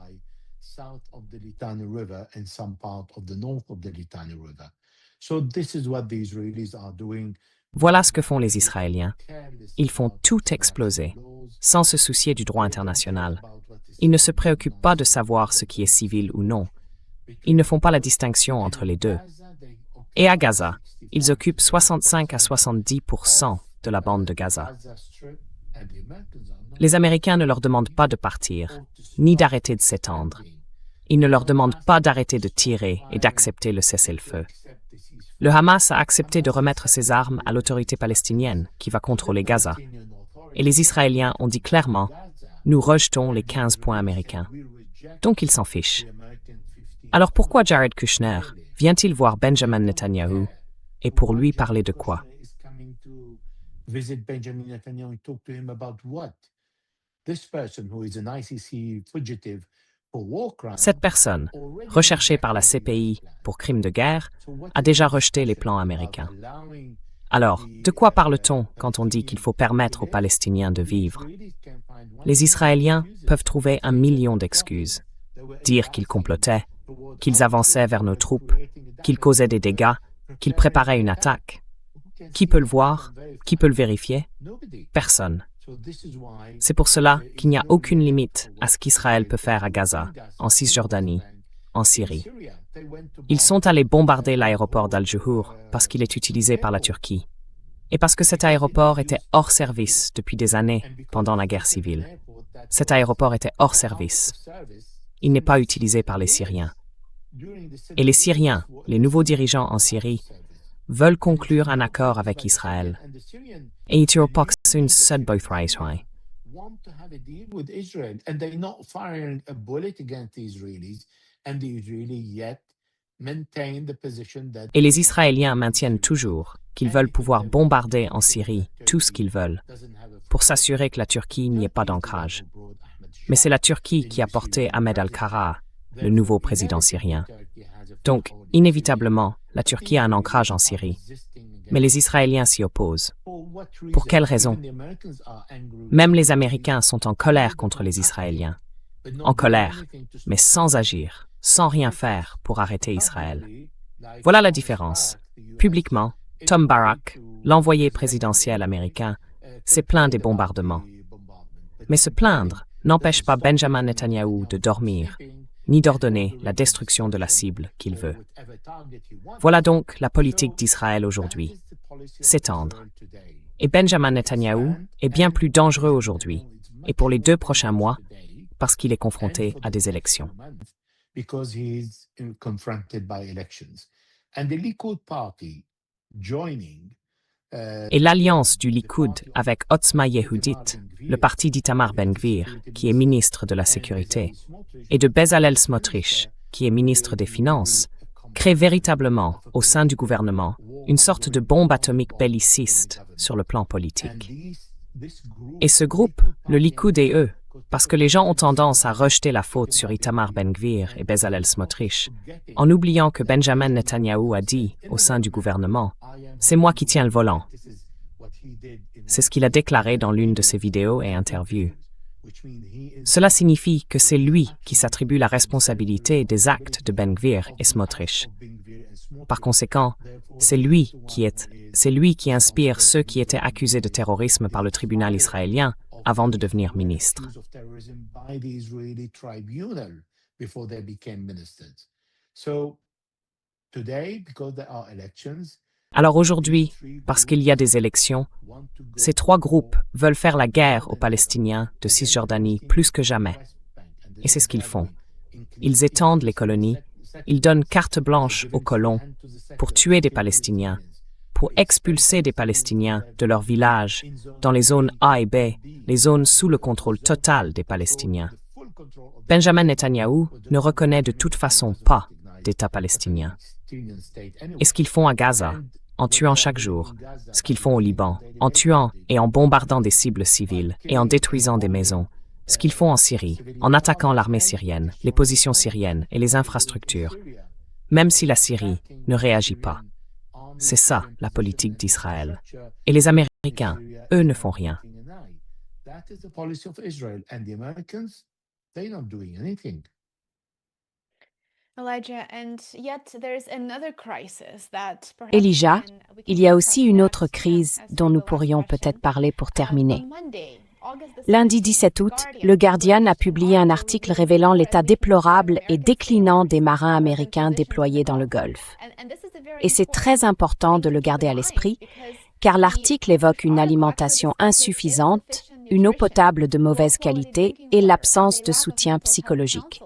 Voilà ce que font les Israéliens. Ils font tout exploser, sans se soucier du droit international. Ils ne se préoccupent pas de savoir ce qui est civil ou non. Ils ne font pas la distinction entre les deux. Et à Gaza, ils occupent 65 à 70% de la bande de Gaza. Les Américains ne leur demandent pas de partir, ni d'arrêter de s'étendre. Ils ne leur demandent pas d'arrêter de tirer et d'accepter le cessez-le-feu. Le Hamas a accepté de remettre ses armes à l'autorité palestinienne qui va contrôler Gaza. Et les Israéliens ont dit clairement « Nous rejetons les 15 points américains ». Donc ils s'en fichent. Alors pourquoi Jared Kushner vient-il voir Benjamin Netanyahou et pour lui parler de quoi? Cette personne, recherchée par la CPI pour crimes de guerre, a déjà rejeté les plans américains. Alors, de quoi parle-t-on quand on dit qu'il faut permettre aux Palestiniens de vivre? Les Israéliens peuvent trouver 1 million d'excuses. Dire qu'ils complotaient, qu'ils avançaient vers nos troupes, qu'ils causaient des dégâts, qu'ils préparaient une attaque. Qui peut le voir? Qui peut le vérifier? Personne. C'est pour cela qu'il n'y a aucune limite à ce qu'Israël peut faire à Gaza, en Cisjordanie, en Syrie. Ils sont allés bombarder l'aéroport d'Al-Juhour parce qu'il est utilisé par la Turquie, et parce que cet aéroport était hors service depuis des années pendant la guerre civile. Cet aéroport était hors service. Il n'est pas utilisé par les Syriens. Et les Syriens, les nouveaux dirigeants en Syrie, veulent conclure un accord avec Israël. Et ils pas une seule birthright. Et les Israéliens maintiennent toujours qu'ils veulent pouvoir bombarder en Syrie tout ce qu'ils veulent, pour s'assurer que la Turquie n'y ait pas d'ancrage. Mais c'est la Turquie qui a porté Ahmed al-Kara, le nouveau président syrien. Donc, inévitablement, la Turquie a un ancrage en Syrie. Mais les Israéliens s'y opposent. Pour quelle raison? Même les Américains sont en colère contre les Israéliens. en colère, mais sans agir, sans rien faire pour arrêter Israël. Voilà la différence. Publiquement, Tom Barrack, l'envoyé présidentiel américain, s'est plaint des bombardements. Mais se plaindre n'empêche pas Benjamin Netanyahou de dormir, ni d'ordonner la destruction de la cible qu'il veut. Voilà donc la politique d'Israël aujourd'hui. S'étendre. Et Benjamin Netanyahou est bien plus dangereux aujourd'hui, et pour les 2 prochains mois, parce qu'il est confronté à des élections. Et l'alliance du Likoud avec Otzma Yehudit, le parti d'Itamar Ben-Gvir, qui est ministre de la Sécurité, et de Bezalel Smotrich, qui est ministre des Finances, crée véritablement, au sein du gouvernement, une sorte de bombe atomique belliciste sur le plan politique. Et ce groupe, le Likoud et eux, parce que les gens ont tendance à rejeter la faute sur Itamar Ben-Gvir et Bezalel Smotrich, en oubliant que Benjamin Netanyahou a dit, au sein du gouvernement, « C'est moi qui tiens le volant ». C'est ce qu'il a déclaré dans l'une de ses vidéos et interviews. Cela signifie que c'est lui qui s'attribue la responsabilité des actes de Ben-Gvir et Smotrich. Par conséquent, c'est lui qui inspire ceux qui étaient accusés de terrorisme par le tribunal israélien avant de devenir ministre. Alors aujourd'hui, parce qu'il y a des élections, ces 3 groupes veulent faire la guerre aux Palestiniens de Cisjordanie plus que jamais. Et c'est ce qu'ils font. Ils étendent les colonies, ils donnent carte blanche aux colons pour tuer des Palestiniens, pour expulser des Palestiniens de leurs villages dans les zones A et B, les zones sous le contrôle total des Palestiniens. Benjamin Netanyahou ne reconnaît de toute façon pas d'État palestinien. Et ce qu'ils font à Gaza, en tuant chaque jour, ce qu'ils font au Liban, en tuant et en bombardant des cibles civiles et en détruisant des maisons, ce qu'ils font en Syrie, en attaquant l'armée syrienne, les positions syriennes et les infrastructures, même si la Syrie ne réagit pas. C'est ça, la politique d'Israël. Et les Américains, eux, ne font rien. Elijah, il y a aussi une autre crise dont nous pourrions peut-être parler pour terminer. Lundi 17 août, le Guardian a publié un article révélant l'état déplorable et déclinant des marins américains déployés dans le Golfe. Et c'est très important de le garder à l'esprit, car l'article évoque une alimentation insuffisante, une eau potable de mauvaise qualité et l'absence de soutien psychologique.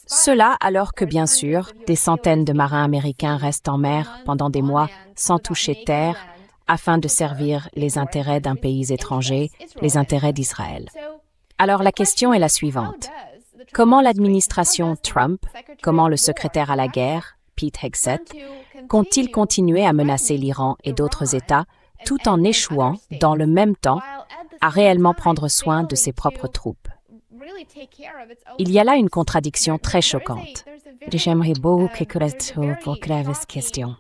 Cela alors que, bien sûr, des centaines de marins américains restent en mer pendant des mois sans toucher terre afin de servir les intérêts d'un pays étranger, les intérêts d'Israël. Alors la question est la suivante. Comment l'administration Trump, comment le secrétaire à la guerre, Pete Hegseth, compte-t-il continuer à menacer l'Iran et d'autres États tout en échouant, dans le même temps, à réellement prendre soin de ses propres troupes? Il y a là une contradiction très choquante. J'aimerais beaucoup que tu pour clarifier cette question.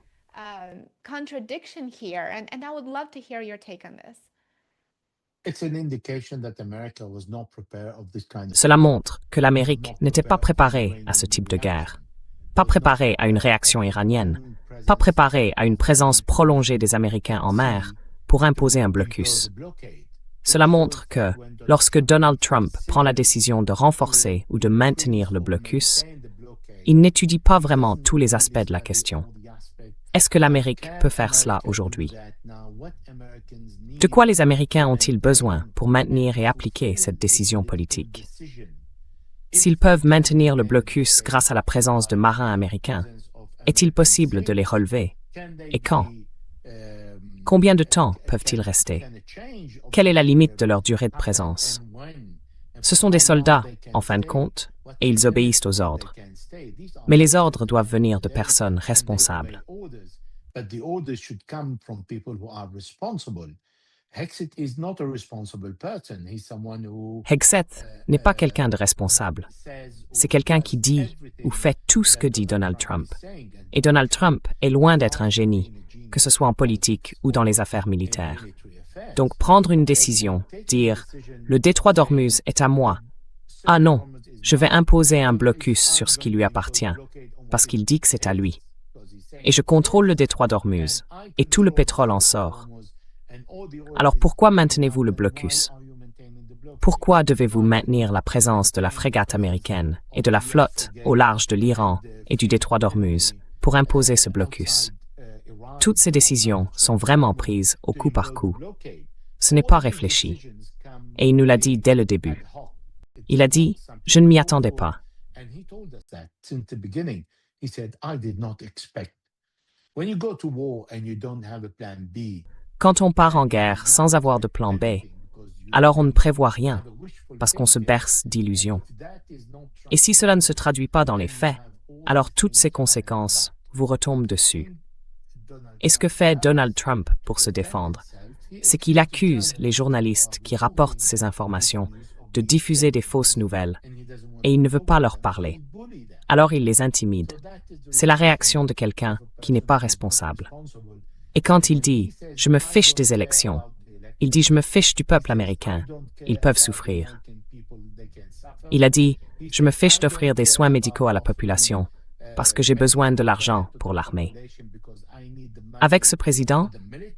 Cela montre que l'Amérique n'était pas préparée à ce type de guerre, pas préparée à une réaction iranienne, pas préparée à une présence prolongée des Américains en mer pour imposer un blocus. Cela montre que, lorsque Donald Trump prend la décision de renforcer ou de maintenir le blocus, il n'étudie pas vraiment tous les aspects de la question. Est-ce que l'Amérique peut faire cela aujourd'hui? De quoi les Américains ont-ils besoin pour maintenir et appliquer cette décision politique? S'ils peuvent maintenir le blocus grâce à la présence de marins américains, est-il possible de les relever? Et quand? Combien de temps peuvent-ils rester? Quelle est la limite de leur durée de présence? Ce sont des soldats, en fin de compte, et ils obéissent aux ordres. Mais les ordres doivent venir de personnes responsables. Hegseth n'est pas quelqu'un de responsable. C'est quelqu'un qui dit ou fait tout ce que dit Donald Trump. Et Donald Trump est loin d'être un génie, que ce soit en politique ou dans les affaires militaires. Donc prendre une décision, dire « le détroit d'Ormuz est à moi », ah non, Je vais imposer un blocus sur ce qui lui appartient, parce qu'il dit que c'est à lui. Et je contrôle le détroit d'Ormuz, et tout le pétrole en sort. Alors pourquoi maintenez-vous le blocus? Pourquoi devez-vous maintenir la présence de la frégate américaine et de la flotte au large de l'Iran et du détroit d'Ormuz pour imposer ce blocus? Toutes ces décisions sont vraiment prises au coup par coup. Ce n'est pas réfléchi. Et il nous l'a dit dès le début. Il a dit « Je ne m'y attendais pas ». Quand on part en guerre sans avoir de plan B, alors on ne prévoit rien, parce qu'on se berce d'illusions. Et si cela ne se traduit pas dans les faits, alors toutes ces conséquences vous retombent dessus. Et ce que fait Donald Trump pour se défendre, c'est qu'il accuse les journalistes qui rapportent ces informations de diffuser des fausses nouvelles, et il ne veut pas leur parler. Alors il les intimide. C'est la réaction de quelqu'un qui n'est pas responsable. Et quand il dit « Je me fiche des élections », il dit « Je me fiche du peuple américain. Ils peuvent souffrir. » Il a dit « Je me fiche d'offrir des soins médicaux à la population parce que j'ai besoin de l'argent pour l'armée. » Avec ce président,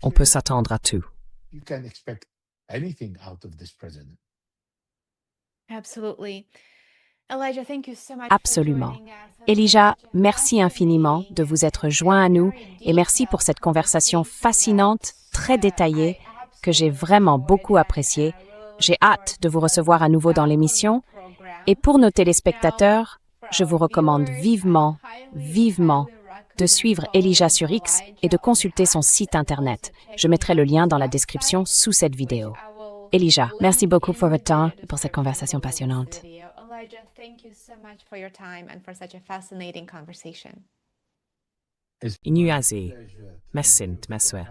on peut s'attendre à tout. Absolument. Elijah, merci infiniment de vous être joint à nous et merci pour cette conversation fascinante, très détaillée, que j'ai vraiment beaucoup appréciée. J'ai hâte de vous recevoir à nouveau dans l'émission. Et pour nos téléspectateurs, je vous recommande vivement, vivement de suivre Elijah sur X et de consulter son site Internet. Je mettrai le lien dans la description sous cette vidéo. Elijah, merci beaucoup pour votre temps et pour cette conversation passionnante. Inuazi, Messint, Meswe.